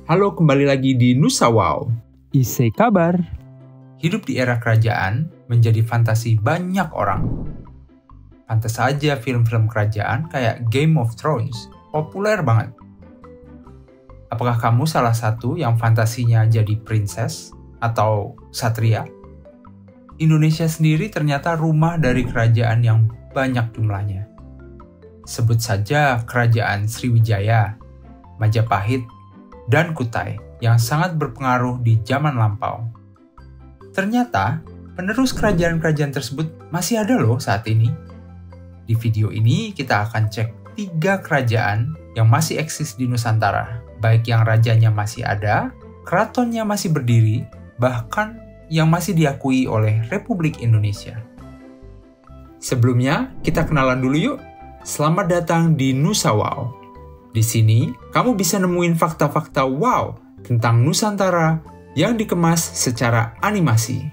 Halo, kembali lagi di Nusa Wow. Ise kabar. Hidup di era kerajaan menjadi fantasi banyak orang. Pantas saja film-film kerajaan kayak Game of Thrones populer banget. Apakah kamu salah satu yang fantasinya jadi princess atau satria? Indonesia sendiri ternyata rumah dari kerajaan yang banyak jumlahnya. Sebut saja Kerajaan Sriwijaya, Majapahit, dan Kutai yang sangat berpengaruh di zaman lampau. Ternyata, penerus kerajaan-kerajaan tersebut masih ada loh saat ini. Di video ini kita akan cek 3 kerajaan yang masih eksis di Nusantara, baik yang rajanya masih ada, keratonnya masih berdiri, bahkan yang masih diakui oleh Republik Indonesia. Sebelumnya, kita kenalan dulu yuk. Selamat datang di Nusa Wow. Di sini, kamu bisa nemuin fakta-fakta wow tentang Nusantara yang dikemas secara animasi.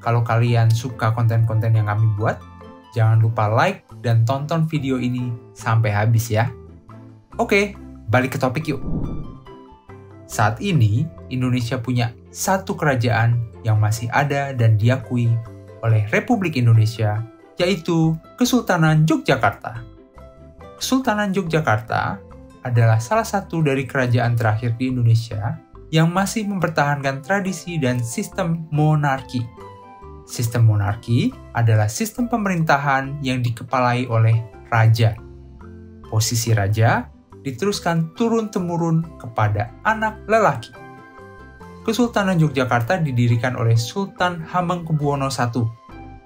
Kalau kalian suka konten-konten yang kami buat, jangan lupa like dan tonton video ini sampai habis ya. Oke, balik ke topik yuk. Saat ini, Indonesia punya satu kerajaan yang masih ada dan diakui oleh Republik Indonesia, yaitu Kesultanan Yogyakarta. Kesultanan Yogyakarta adalah salah satu dari kerajaan terakhir di Indonesia yang masih mempertahankan tradisi dan sistem monarki. Sistem monarki adalah sistem pemerintahan yang dikepalai oleh raja. Posisi raja diteruskan turun-temurun kepada anak lelaki. Kesultanan Yogyakarta didirikan oleh Sultan Hamengkubuwono I,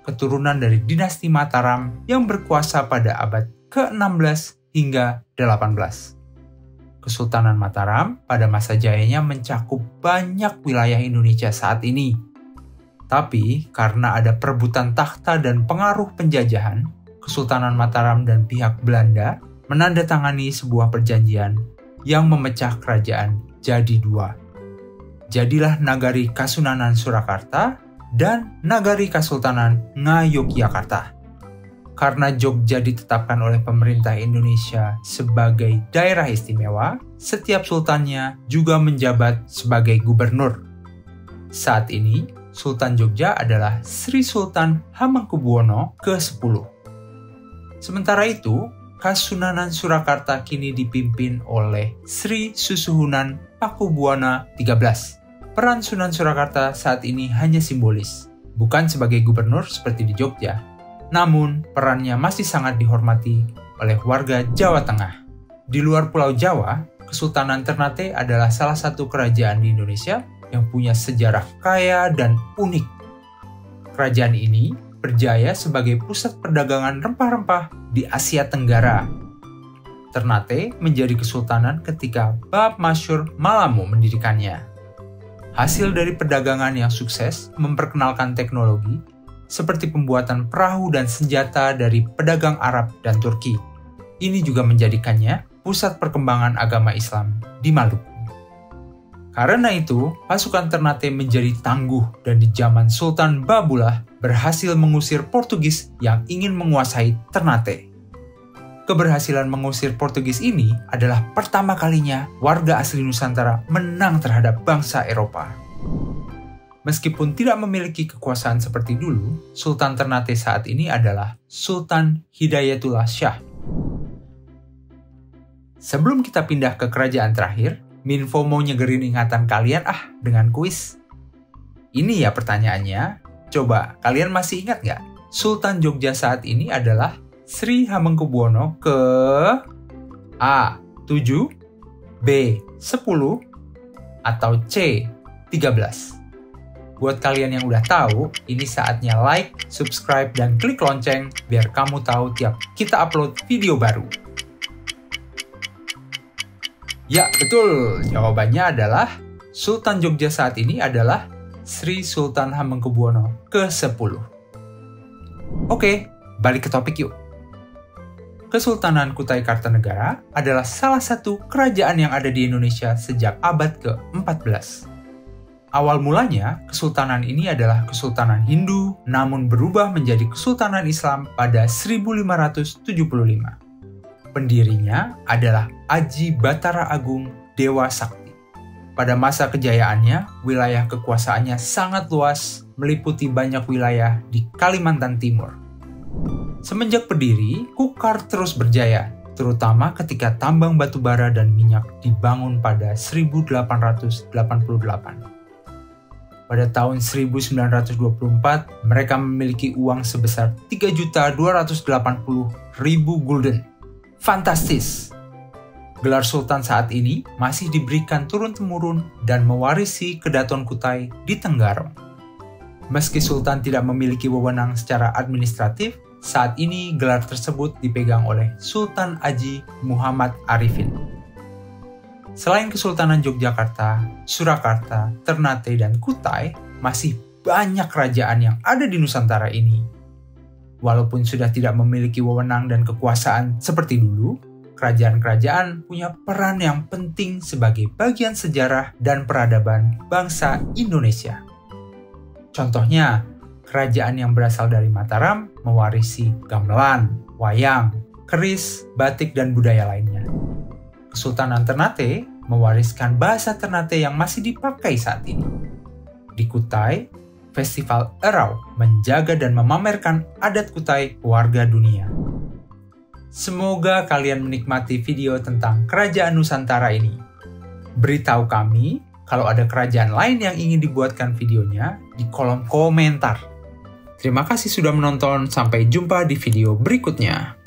keturunan dari dinasti Mataram yang berkuasa pada abad ke-16 hingga 18. Kesultanan Mataram pada masa jayanya mencakup banyak wilayah Indonesia saat ini. Tapi karena ada perebutan takhta dan pengaruh penjajahan, Kesultanan Mataram dan pihak Belanda menandatangani sebuah perjanjian yang memecah kerajaan jadi 2. Jadilah Nagari Kasunanan Surakarta dan Nagari Kasultanan Ngayogyakarta. Karena Jogja ditetapkan oleh pemerintah Indonesia sebagai daerah istimewa, setiap sultannya juga menjabat sebagai gubernur. Saat ini, Sultan Jogja adalah Sri Sultan Hamengkubuwono ke-10. Sementara itu, Kasunanan Surakarta kini dipimpin oleh Sri Susuhunan Pakubuwana XIII. Peran Sunan Surakarta saat ini hanya simbolis, bukan sebagai gubernur seperti di Jogja. Namun, perannya masih sangat dihormati oleh warga Jawa Tengah. Di luar Pulau Jawa, Kesultanan Ternate adalah salah satu kerajaan di Indonesia yang punya sejarah kaya dan unik. Kerajaan ini berjaya sebagai pusat perdagangan rempah-rempah di Asia Tenggara. Ternate menjadi kesultanan ketika Bab Masyur Malamu mendirikannya. Hasil dari perdagangan yang sukses memperkenalkan teknologi seperti pembuatan perahu dan senjata dari pedagang Arab dan Turki. Ini juga menjadikannya pusat perkembangan agama Islam di Maluku. Karena itu, pasukan Ternate menjadi tangguh dan di zaman Sultan Babullah berhasil mengusir Portugis yang ingin menguasai Ternate. Keberhasilan mengusir Portugis ini adalah pertama kalinya warga asli Nusantara menang terhadap bangsa Eropa. Meskipun tidak memiliki kekuasaan seperti dulu, Sultan Ternate saat ini adalah Sultan Hidayatullah Shah. Sebelum kita pindah ke kerajaan terakhir, Minfo mau nyegerin ingatan kalian dengan kuis. Ini ya pertanyaannya, coba kalian masih ingat nggak? Sultan Jogja saat ini adalah Sri Hamengkubuwono ke A. 7, B. 10, atau C. 13. Buat kalian yang udah tahu, ini saatnya like, subscribe, dan klik lonceng biar kamu tahu tiap kita upload video baru. Ya, betul. Jawabannya adalah Sultan Jogja saat ini adalah Sri Sultan Hamengkubuwono ke-10. Oke, balik ke topik yuk. Kesultanan Kutai Kartanegara adalah salah satu kerajaan yang ada di Indonesia sejak abad ke-14. Awal mulanya, kesultanan ini adalah kesultanan Hindu, namun berubah menjadi kesultanan Islam pada 1575. Pendirinya adalah Aji Batara Agung Dewa Sakti. Pada masa kejayaannya, wilayah kekuasaannya sangat luas, meliputi banyak wilayah di Kalimantan Timur. Semenjak berdiri, Kukar terus berjaya, terutama ketika tambang batu bara dan minyak dibangun pada 1888. Pada tahun 1924, mereka memiliki uang sebesar 3.280.000 gulden. Fantastis! Gelar Sultan saat ini masih diberikan turun-temurun dan mewarisi Kedaton Kutai di Tenggarong. Meski Sultan tidak memiliki wewenang secara administratif, saat ini gelar tersebut dipegang oleh Sultan Aji Muhammad Arifin. Selain Kesultanan Yogyakarta, Surakarta, Ternate, dan Kutai, masih banyak kerajaan yang ada di Nusantara ini. Walaupun sudah tidak memiliki wewenang dan kekuasaan seperti dulu, kerajaan-kerajaan punya peran yang penting sebagai bagian sejarah dan peradaban bangsa Indonesia. Contohnya, kerajaan yang berasal dari Mataram mewarisi gamelan, wayang, keris, batik, dan budaya lainnya. Kesultanan Ternate mewariskan bahasa Ternate yang masih dipakai saat ini. Di Kutai, Festival Erau menjaga dan memamerkan adat Kutai ke warga dunia. Semoga kalian menikmati video tentang Kerajaan Nusantara ini. Beritahu kami kalau ada kerajaan lain yang ingin dibuatkan videonya di kolom komentar. Terima kasih sudah menonton, sampai jumpa di video berikutnya.